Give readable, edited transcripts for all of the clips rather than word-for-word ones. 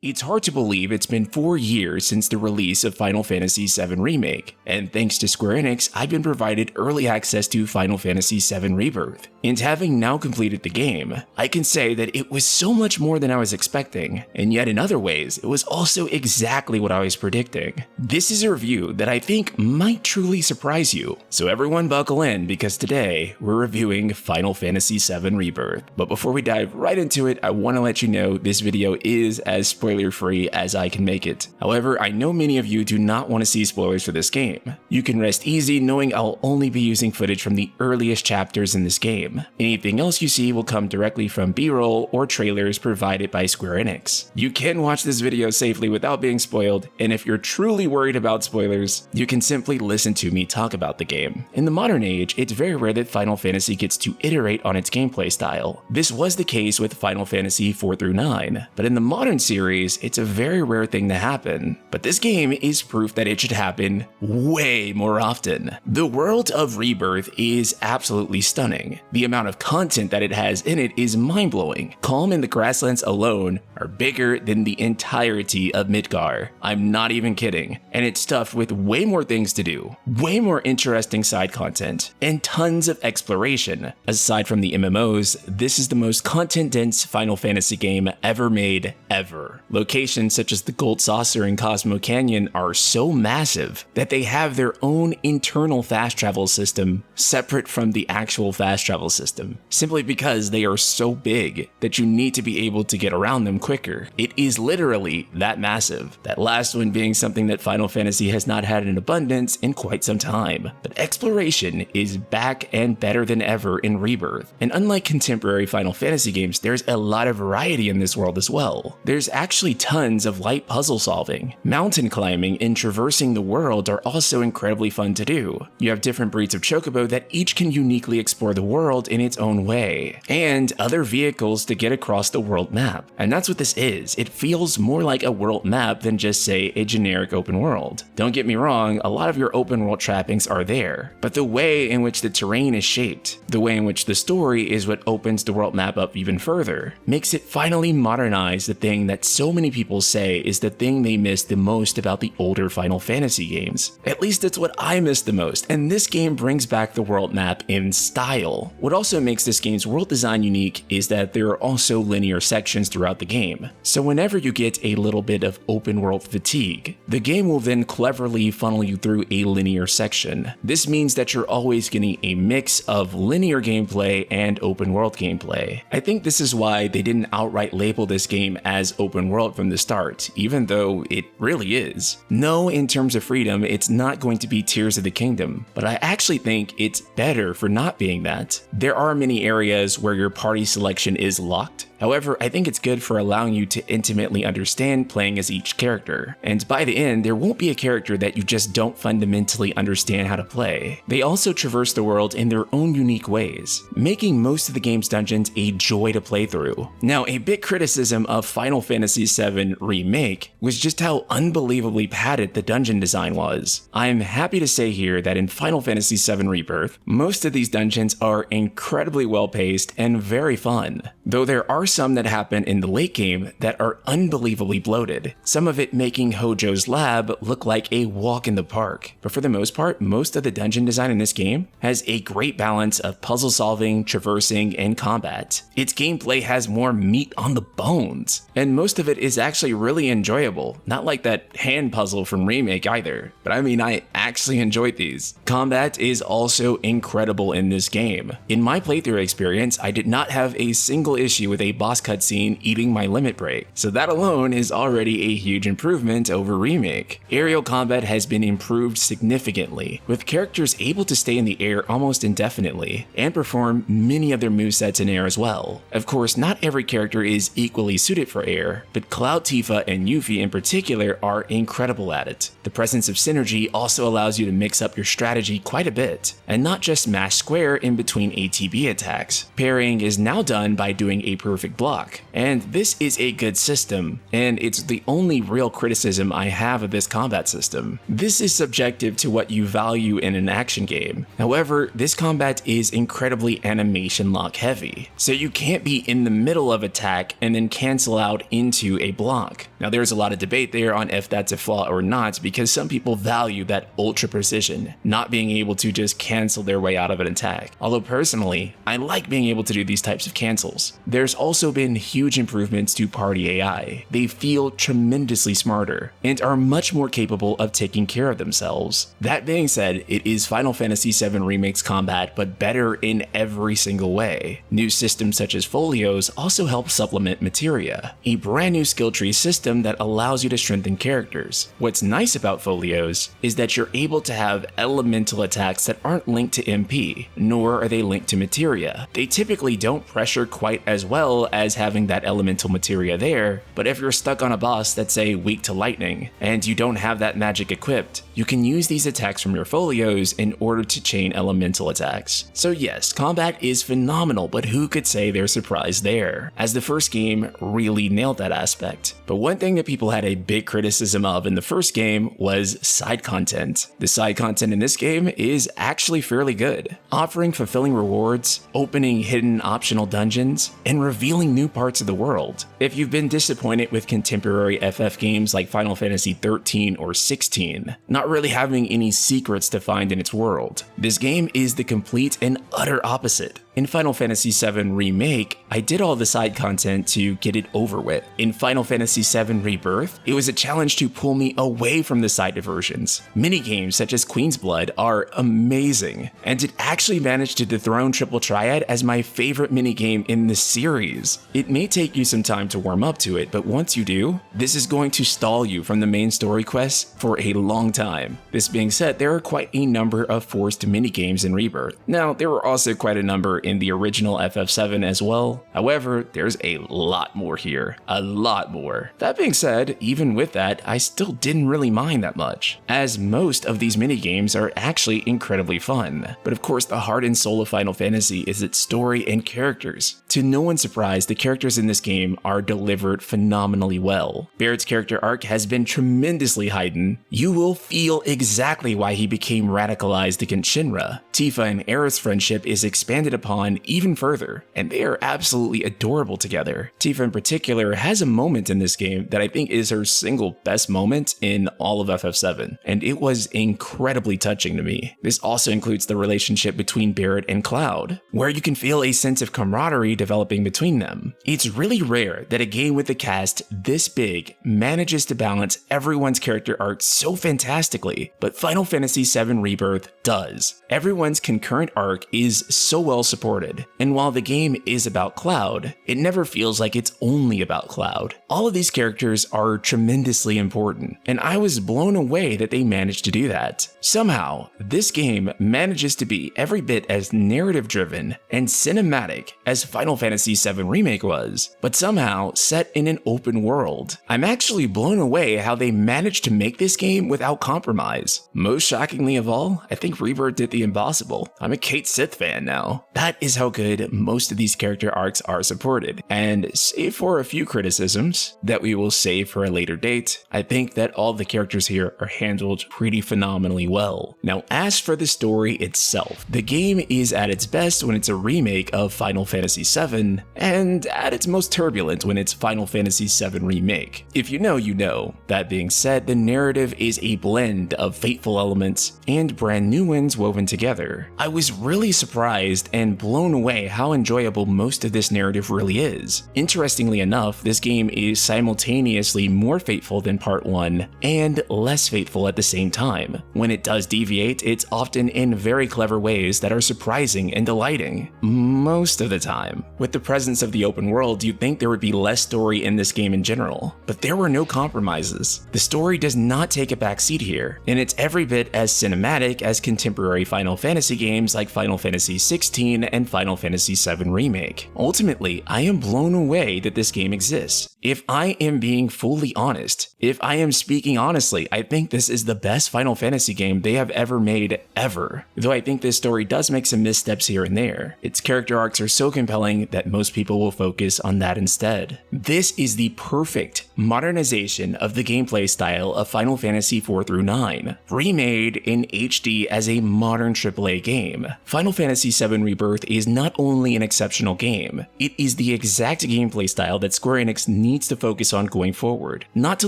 It's hard to believe it's been 4 years since the release of Final Fantasy VII Remake, and thanks to Square Enix, I've been provided early access to Final Fantasy VII Rebirth. And having now completed the game, I can say that it was so much more than I was expecting, and yet in other ways, it was also exactly what I was predicting. This is a review that I think might truly surprise you, so everyone buckle in because today we're reviewing Final Fantasy VII Rebirth. But before we dive right into it, I want to let you know this video is as spoiler-free as I can make it. However, I know many of you do not want to see spoilers for this game. You can rest easy knowing I'll only be using footage from the earliest chapters in this game. Anything else you see will come directly from B-roll or trailers provided by Square Enix. You can watch this video safely without being spoiled, and if you're truly worried about spoilers, you can simply listen to me talk about the game. In the modern age, it's very rare that Final Fantasy gets to iterate on its gameplay style. This was the case with Final Fantasy 4 through 9, but in the modern series, it's a very rare thing to happen. But this game is proof that it should happen way more often. The world of Rebirth is absolutely stunning. The amount of content that it has in it is mind-blowing. Calm and the Grasslands alone are bigger than the entirety of Midgar. I'm not even kidding. And it's stuffed with way more things to do, way more interesting side content, and tons of exploration. Aside from the MMOs, this is the most content-dense Final Fantasy game ever made, ever. Locations such as the Gold Saucer and Cosmo Canyon are so massive that they have their own internal fast travel system separate from the actual fast travel system, simply because they are so big that you need to be able to get around them quicker. It is literally that massive. That last one being something that Final Fantasy has not had in abundance in quite some time. But exploration is back and better than ever in Rebirth. And unlike contemporary Final Fantasy games, there's a lot of variety in this world as well. There's actually tons of light puzzle solving. Mountain climbing and traversing the world are also incredibly fun to do. You have different breeds of chocobo that each can uniquely explore the world in its own way, and other vehicles to get across the world map. And that's what this is. It feels more like a world map than just, say, a generic open world. Don't get me wrong, a lot of your open world trappings are there, but the way in which the terrain is shaped, the way in which the story is what opens the world map up even further, makes it finally modernize the thing that so many people say is the thing they miss the most about the older Final Fantasy games. At least it's what I miss the most, and this game brings back the world map in style. What also makes this game's world design unique is that there are also linear sections throughout the game. So whenever you get a little bit of open world fatigue, the game will then cleverly funnel you through a linear section. This means that you're always getting a mix of linear gameplay and open world gameplay. I think this is why they didn't outright label this game as open world from the start, even though it really is. No, in terms of freedom, it's not going to be Tears of the Kingdom, but I actually think it's better for not being that. There are many areas where your party selection is locked. However, I think it's good for allowing you to intimately understand playing as each character, and by the end, there won't be a character that you just don't fundamentally understand how to play. They also traverse the world in their own unique ways, making most of the game's dungeons a joy to play through. Now, a big criticism of Final Fantasy VII Remake was just how unbelievably padded the dungeon design was. I'm happy to say here that in Final Fantasy VII Rebirth, most of these dungeons are incredibly well-paced and very fun, though there are some that happen in the late game that are unbelievably bloated, some of it making Hojo's lab look like a walk in the park. But for the most part, most of the dungeon design in this game has a great balance of puzzle solving, traversing, and combat. Its gameplay has more meat on the bones, and most of it is actually really enjoyable, not like that hand puzzle from Remake either, but I mean, I actually enjoyed these. Combat is also incredible in this game. In my playthrough experience, I did not have a single issue with a boss cutscene eating my limit break, so that alone is already a huge improvement over Remake. Aerial combat has been improved significantly, with characters able to stay in the air almost indefinitely, and perform many of their movesets in air as well. Of course, not every character is equally suited for air, but Cloud Tifa and Yuffie in particular are incredible at it. The presence of synergy also allows you to mix up your strategy quite a bit, and not just mash square in between ATB attacks. Parrying is now done by doing a perfect perfect block. And this is a good system, and it's the only real criticism I have of this combat system. This is subjective to what you value in an action game. However, this combat is incredibly animation lock heavy, so you can't be in the middle of attack and then cancel out into a block. Now there's a lot of debate there on if that's a flaw or not, because some people value that ultra precision, not being able to just cancel their way out of an attack. Although personally, I like being able to do these types of cancels. There's also been huge improvements to party AI. They feel tremendously smarter and are much more capable of taking care of themselves. That being said, it is Final Fantasy VII Remake's combat, but better in every single way. New systems such as folios also help supplement materia, a brand new skill tree system that allows you to strengthen characters. What's nice about folios is that you're able to have elemental attacks that aren't linked to MP, nor are they linked to materia. They typically don't pressure quite as well as having that elemental materia there, but if you're stuck on a boss that's say weak to lightning, and you don't have that magic equipped, you can use these attacks from your folios in order to chain elemental attacks. So yes, combat is phenomenal, but who could say they're surprised there, as the first game really nailed that aspect. But one thing that people had a big criticism of in the first game was side content. The side content in this game is actually fairly good, offering fulfilling rewards, opening hidden optional dungeons, and revealing new parts of the world. If you've been disappointed with contemporary FF games like Final Fantasy XIII or XVI, not really having any secrets to find in its world, this game is the complete and utter opposite. In Final Fantasy VII Remake, I did all the side content to get it over with. In Final Fantasy VII Rebirth, it was a challenge to pull me away from the side diversions. Minigames such as Queen's Blood are amazing, and it actually managed to dethrone Triple Triad as my favorite minigame in the series. It may take you some time to warm up to it, but once you do, this is going to stall you from the main story quests for a long time. This being said, there are quite a number of forced minigames in Rebirth. Now, there were also quite a number in the original FF7 as well. However, there's a lot more here. A lot more. That being said, even with that, I still didn't really mind that much, as most of these minigames are actually incredibly fun. But of course, the heart and soul of Final Fantasy is its story and characters. To no one's surprise, the characters in this game are delivered phenomenally well. Barrett's character arc has been tremendously heightened. You will feel exactly why he became radicalized against Shinra. Tifa and Aerith's friendship is expanded upon even further, and they are absolutely adorable together. Tifa in particular has a moment in this game that I think is her single best moment in all of FF7, and it was incredibly touching to me. This also includes the relationship between Barrett and Cloud, where you can feel a sense of camaraderie developing between them. It's really rare that a game with a cast this big manages to balance everyone's character arc so fantastically, but Final Fantasy VII Rebirth does. Everyone's concurrent arc is so well supported, and while the game is about Cloud, it never feels like it's only about Cloud. All of these characters are tremendously important, and I was blown away that they managed to do that. Somehow, this game manages to be every bit as narrative-driven and cinematic as Final Fantasy VII Remake was, but somehow set in an open world. I'm actually blown away how they managed to make this game without compromise. Most shockingly of all, I think Rebirth did the impossible. I'm a Cait Sith fan now. That is how good most of these character arcs are supported, and save for a few criticisms that we will save for a later date, I think that all the characters here are handled pretty phenomenally well. Now, as for the story itself, the game is at its best when it's a remake of Final Fantasy VII, and at its most turbulent when it's Final Fantasy VII Remake. If you know, you know. That being said, the narrative is a blend of fateful elements and brand new ones woven together. I was really surprised and blown away how enjoyable most of this narrative really is. Interestingly enough, this game is simultaneously more fateful than Part 1 and less fateful at the same time. When it does deviate, it's often in very clever ways that are surprising and delighting. Most of the time. With the presence of the open world, you'd think there would be less story in this game in general, but there were no compromises. The story does not take a backseat here, and it's every bit as cinematic as contemporary Final Fantasy games like Final Fantasy XVI and Final Fantasy VII Remake. Ultimately, I am blown away that this game exists. If I am being fully honest, if I am speaking honestly, I think this is the best Final Fantasy game they have ever made, ever. Though I think this story does make some missteps here and there. Its character arcs are so compelling that most people will focus on that instead. This is the perfect modernization of the gameplay style of Final Fantasy IV through IX, remade in HD as a modern AAA game. Final Fantasy VII Rebirth is not only an exceptional game, it is the exact gameplay style that Square Enix needs to focus on going forward. Not to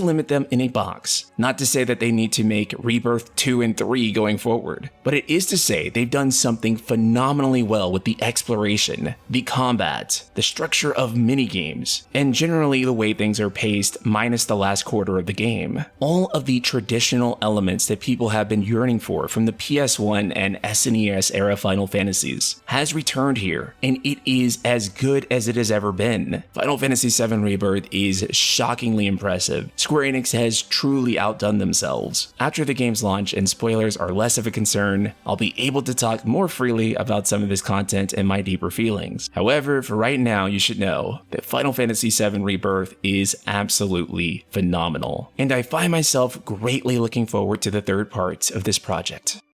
limit them in a box, not to say that they need to make Rebirth 2 and 3 going forward, but it is to say they've done something phenomenally well with the exploration, the combat, the structure of minigames, and generally the way things are paced minus the last quarter of the game. All of the traditional elements that people have been yearning for from the PS1 and SNES era Final Fantasies has returned here, and it is as good as it has ever been. Final Fantasy VII Rebirth is shockingly impressive. Square Enix has truly outdone themselves. After the game's launch and spoilers are less of a concern, I'll be able to talk more freely about some of this content and my deeper feelings. However, for right now, you should know that Final Fantasy VII Rebirth is absolutely phenomenal, and I find myself greatly looking forward to the third part of this project.